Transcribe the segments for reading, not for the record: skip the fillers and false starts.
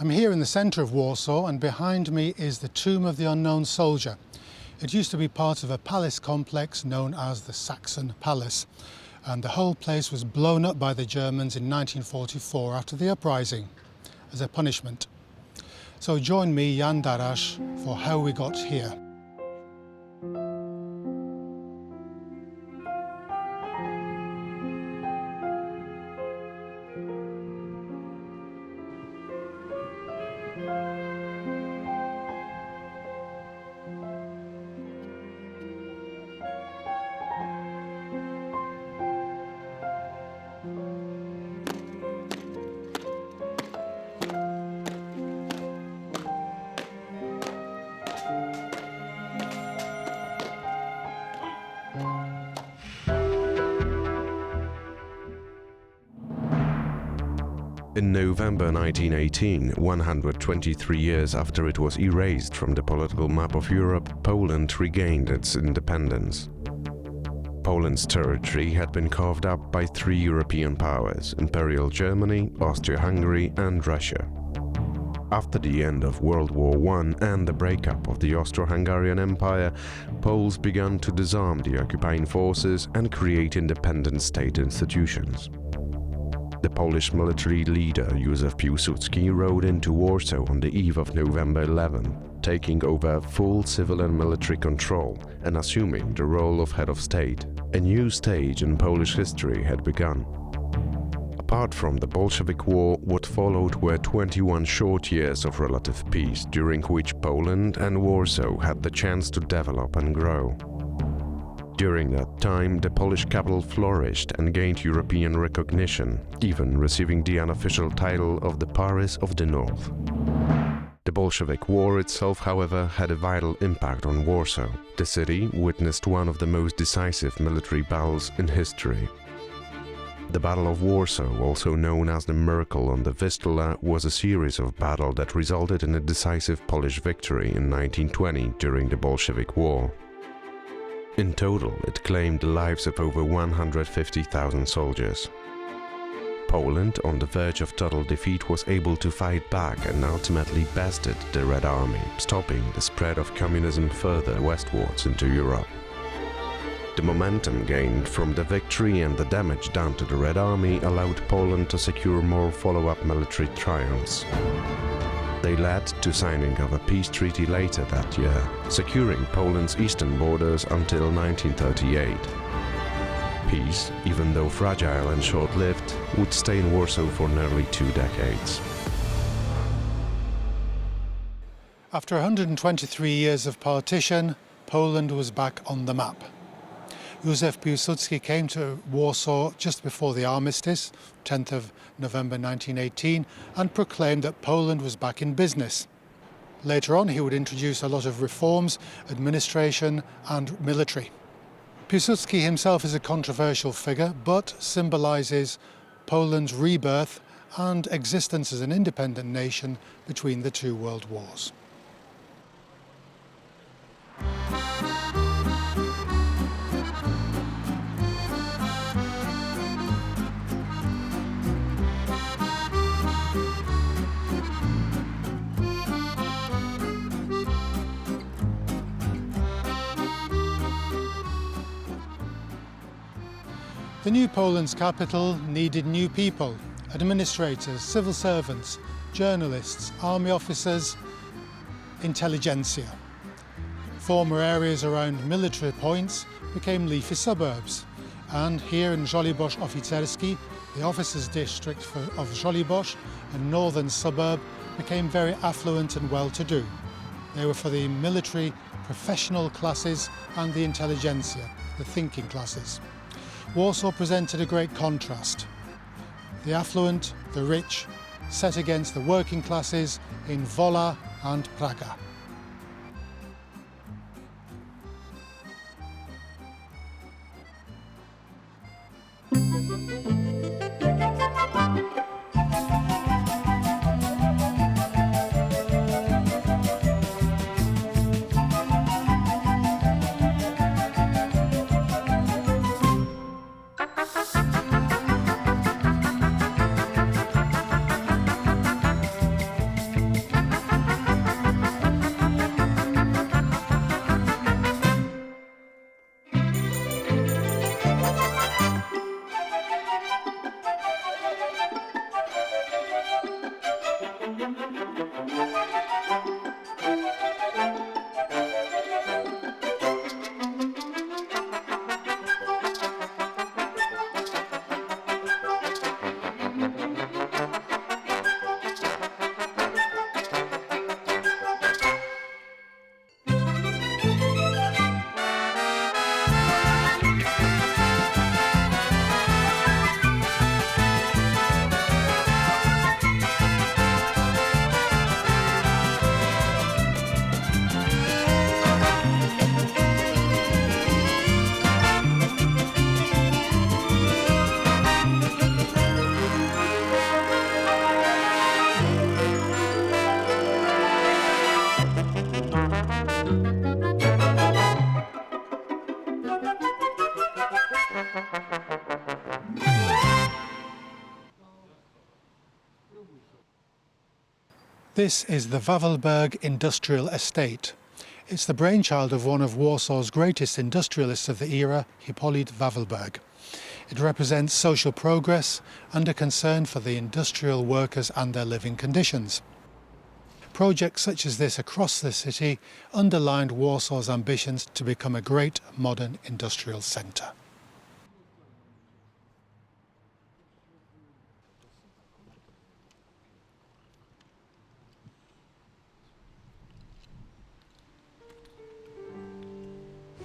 I'm here in the centre of Warsaw, and behind me is the Tomb of the Unknown Soldier. It used to be part of a palace complex known as the Saxon Palace, and the whole place was blown up by the Germans in 1944 after the uprising as a punishment. So join me, Jan Darasz, for how we got here. In November 1918, 123 years after it was erased from the political map of Europe, Poland regained its independence. Poland's territory had been carved up by three European powers: Imperial Germany, Austria-Hungary and Russia. After the end of World War I and the breakup of the Austro-Hungarian Empire, Poles began to disarm the occupying forces and create independent state institutions. The Polish military leader Józef Piłsudski rode into Warsaw on the eve of November 11, taking over full civil and military control and assuming the role of head of state. A new stage in Polish history had begun. Apart from the Bolshevik War, what followed were 21 short years of relative peace, during which Poland and Warsaw had the chance to develop and grow. During that time, the Polish capital flourished and gained European recognition, even receiving the unofficial title of the Paris of the North. The Bolshevik War itself, however, had a vital impact on Warsaw. The city witnessed one of the most decisive military battles in history. The Battle of Warsaw, also known as the Miracle on the Vistula, was a series of battles that resulted in a decisive Polish victory in 1920 during the Bolshevik War. In total, it claimed the lives of over 150,000 soldiers. Poland, on the verge of total defeat, was able to fight back and ultimately bested the Red Army, stopping the spread of communism further westwards into Europe. The momentum gained from the victory and the damage done to the Red Army allowed Poland to secure more follow-up military triumphs. They led to signing of a peace treaty later that year, securing Poland's eastern borders until 1938. Peace, even though fragile and short-lived, would stay in Warsaw for nearly 2 decades. After 123 years of partition, Poland was back on the map. Józef Piłsudski came to Warsaw just before the armistice, 10th of November 1918, and proclaimed that Poland was back in business. Later on, he would introduce a lot of reforms, administration and military. Piłsudski himself is a controversial figure, but symbolises Poland's rebirth and existence as an independent nation between the two world wars. The new Poland's capital needed new people: administrators, civil servants, journalists, army officers, intelligentsia. Former areas around military points became leafy suburbs, and here in Żoliborz Oficerski, the officers' district of Żoliborz, a northern suburb, became very affluent and well-to-do. They were for the military professional classes and the intelligentsia, the thinking classes. Warsaw presented a great contrast. The affluent, the rich, set against the working classes in Wola and Praga. This is the Wawelberg Industrial Estate. It's the brainchild of one of Warsaw's greatest industrialists of the era, Hippolyt Wawelberg. It represents social progress and a concern for the industrial workers and their living conditions. Projects such as this across the city underlined Warsaw's ambitions to become a great modern industrial centre.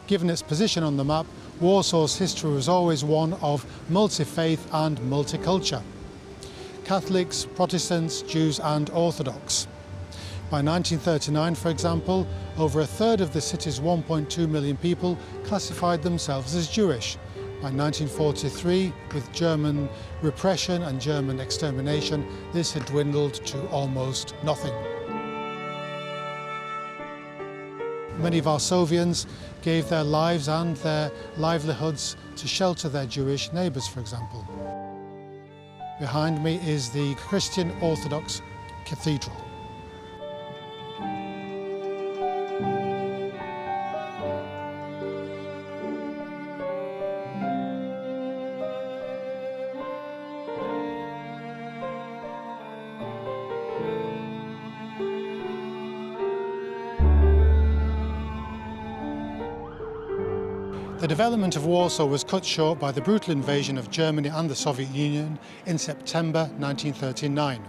Given its position on the map, Warsaw's history was always one of multi-faith and multiculture. Catholics, Protestants, Jews and Orthodox. By 1939, for example, over a third of the city's 1.2 million people classified themselves as Jewish. By 1943, with German repression and German extermination, this had dwindled to almost nothing. Many Warsavians gave their lives and their livelihoods to shelter their Jewish neighbours, for example. Behind me is the Christian Orthodox Cathedral. The development of Warsaw was cut short by the brutal invasion of Germany and the Soviet Union in September 1939.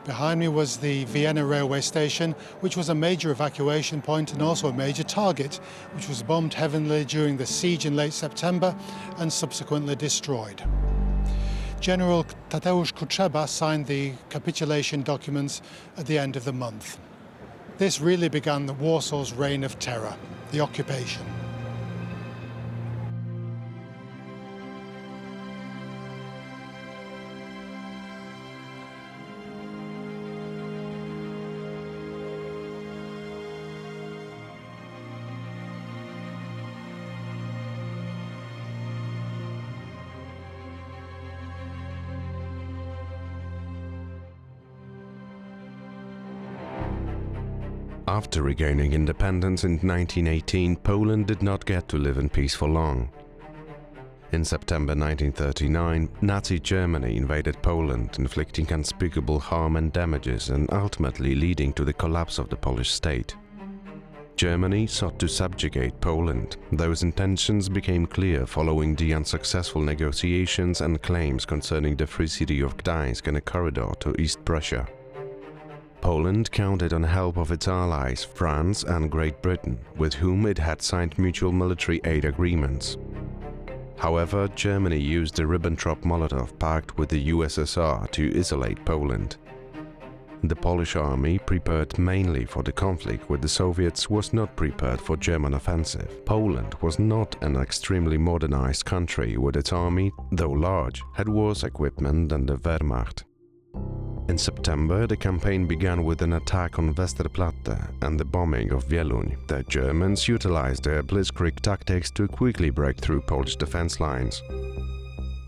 Behind me was the Vienna railway station, which was a major evacuation point and also a major target, which was bombed heavily during the siege in late September and subsequently destroyed. General Tadeusz Kutrzeba signed the capitulation documents at the end of the month. This really began Warsaw's reign of terror, the occupation. After regaining independence in 1918, Poland did not get to live in peace for long. In September 1939, Nazi Germany invaded Poland, inflicting unspeakable harm and damages and ultimately leading to the collapse of the Polish state. Germany sought to subjugate Poland. Those intentions became clear following the unsuccessful negotiations and claims concerning the free city of Gdańsk and a corridor to East Prussia. Poland counted on help of its allies, France and Great Britain, with whom it had signed mutual military aid agreements. However, Germany used the Ribbentrop-Molotov Pact with the USSR to isolate Poland. The Polish army, prepared mainly for the conflict with the Soviets, was not prepared for German offensive. Poland was not an extremely modernized country, with its army, though large, had worse equipment than the Wehrmacht. In September, the campaign began with an attack on Westerplatte and the bombing of Wieluń. The Germans utilized their blitzkrieg tactics to quickly break through Polish defense lines.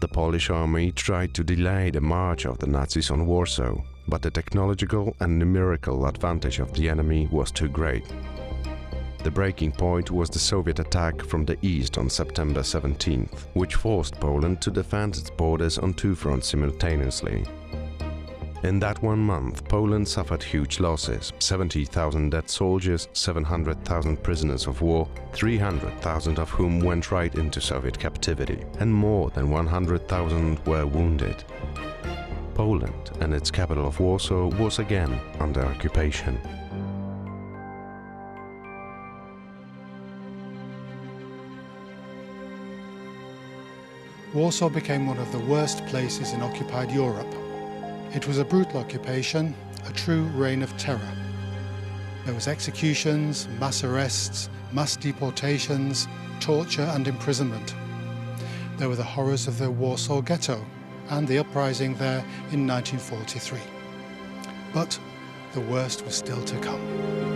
The Polish army tried to delay the march of the Nazis on Warsaw, but the technological and numerical advantage of the enemy was too great. The breaking point was the Soviet attack from the east on September 17th, which forced Poland to defend its borders on two fronts simultaneously. In that 1 month, Poland suffered huge losses: 70,000 dead soldiers, 700,000 prisoners of war, 300,000 of whom went right into Soviet captivity, and more than 100,000 were wounded. Poland and its capital of Warsaw was again under occupation. Warsaw became one of the worst places in occupied Europe. It was a brutal occupation, a true reign of terror. There was executions, mass arrests, mass deportations, torture and imprisonment. There were the horrors of the Warsaw Ghetto and the uprising there in 1943. But the worst was still to come.